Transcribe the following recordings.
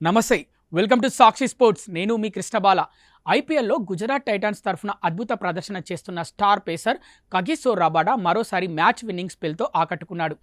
నమస్తే, welcome to Sakshi sports. నేను మీ కృష్ణబాల. ఐపీఎల్లో గుజరాత్ టైటాన్స్ తరఫున అద్భుత ప్రదర్శన చేస్తున్న స్టార్ పేసర్ కగిసో రబాడా మరోసారి మ్యాచ్ విన్నింగ్ స్పెల్తో ఆకట్టుకున్నాడు.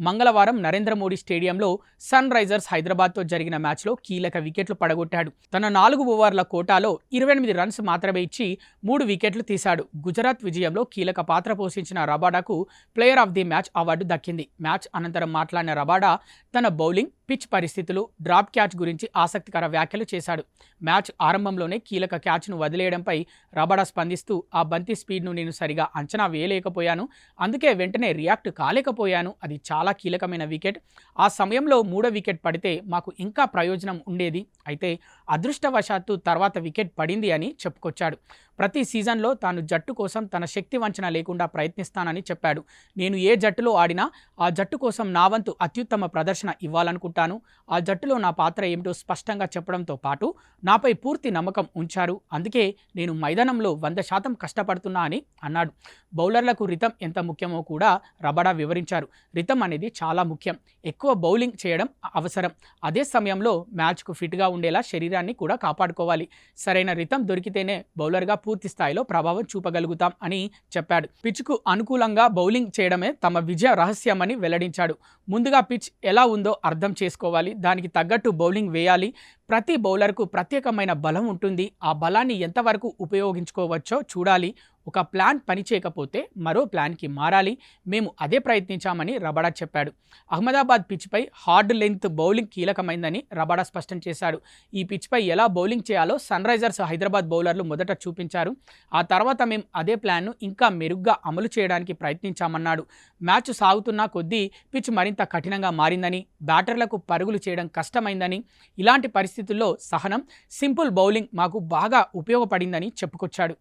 మంగళవారం నరేంద్ర మోడీ స్టేడియంలో సన్ రైజర్స్ హైదరాబాద్తో జరిగిన మ్యాచ్లో కీలక వికెట్లు పడగొట్టాడు. తన 4 ఓవర్ల కోటాలో 28 రన్స్ మాత్రమే ఇచ్చి 3 వికెట్లు తీశాడు. గుజరాత్ విజయంలో కీలక పాత్ర పోషించిన రబాడాకు player of the match award దక్కింది. మ్యాచ్ అనంతరం మాట్లాడిన రబాడా తన బౌలింగ్, పిచ్ పరిస్థితులు, డ్రాప్ క్యాచ్ గురించి ఆసక్తికర వ్యాఖ్యలు చేశాడు. మ్యాచ్ ఆరంభంలోనే కీలక క్యాచ్ను వదిలేయడంపై రబాడా స్పందిస్తూ, ఆ బంతి స్పీడ్ను నేను సరిగా అంచనా వేయలేకపోయాను, అందుకే వెంటనే రియాక్ట్ కాలేకపోయాను. అది చాలా కీలకమైన వికెట్. ఆ సమయంలో 3వ వికెట్ పడితే మాకు ఇంకా ప్రయోజనం ఉండేది. అయితే అదృష్టవశాత్తు తర్వాత వికెట్ పడింది అని చెప్పుకొచ్చాడు. ప్రతి సీజన్లో తాను జట్టు కోసం తన శక్తి వంచన లేకుండా ప్రయత్నిస్తానని చెప్పాడు. నేను ఏ జట్టులో ఆడినా ఆ జట్టు కోసం నా వంతు అత్యుత్తమ ప్రదర్శన ఇవ్వాలనుకుంటాను. ఆ జట్టులో నా పాత్ర ఏమిటో స్పష్టంగా చెప్పడంతో పాటు నాపై పూర్తి నమ్మకం ఉంచారు. అందుకే నేను మైదానంలో 100% కష్టపడుతున్నా అని అన్నాడు. బౌలర్లకు రితం ఎంత ముఖ్యమో కూడా రబాడా వివరించారు. రితం అనేది చాలా ముఖ్యం. ఎక్కువ బౌలింగ్ చేయడం అవసరం. అదే సమయంలో మ్యాచ్కు ఫిట్గా ఉండేలా శరీరాన్ని కూడా కాపాడుకోవాలి. సరైన రితం దొరికితేనే బౌలర్గా పూర్తి స్థాయిలో ప్రభావం చూపగలుగుతాం అని చెప్పాడు. పిచ్కు అనుకూలంగా బౌలింగ్ చేయడమే తమ విజయ రహస్యమని వెల్లడించాడు. ముందుగా పిచ్ ఎలా ఉందో అర్థం చేసుకోవాలి, దానికి తగ్గట్టు బౌలింగ్ వేయాలి. ప్రతి బౌలర్కు ప్రత్యేకమైన బలం ఉంటుంది. ఆ బలాన్ని ఎంతవరకు ఉపయోగించుకోవచ్చో చూడాలి. ఒక ప్లాన్ పనిచేయకపోతే మరో ప్లాన్కి మారాలి. మేము అదే ప్రయత్నించామని రబాడా చెప్పాడు. అహ్మదాబాద్ పిచ్పై హార్డ్ లెంత్ బౌలింగ్ కీలకమైందని రబాడా స్పష్టం చేశాడు. ఈ పిచ్పై ఎలా బౌలింగ్ చేయాలో సన్ రైజర్స్ హైదరాబాద్ బౌలర్లు మొదట చూపించారు. ఆ తర్వాత మేము అదే ప్లాన్ను ఇంకా మెరుగ్గా అమలు చేయడానికి ప్రయత్నించామన్నాడు. మ్యాచ్ సాగుతున్న కొద్దీ పిచ్ మరింత కఠినంగా మారిందని, బ్యాటర్లకు పరుగులు చేయడం కష్టమైందని, ఇలాంటి పరిస్థితుల్లో సహనం, సింపుల్ బౌలింగ్ మాకు బాగా ఉపయోగపడిందని చెప్పుకొచ్చాడు.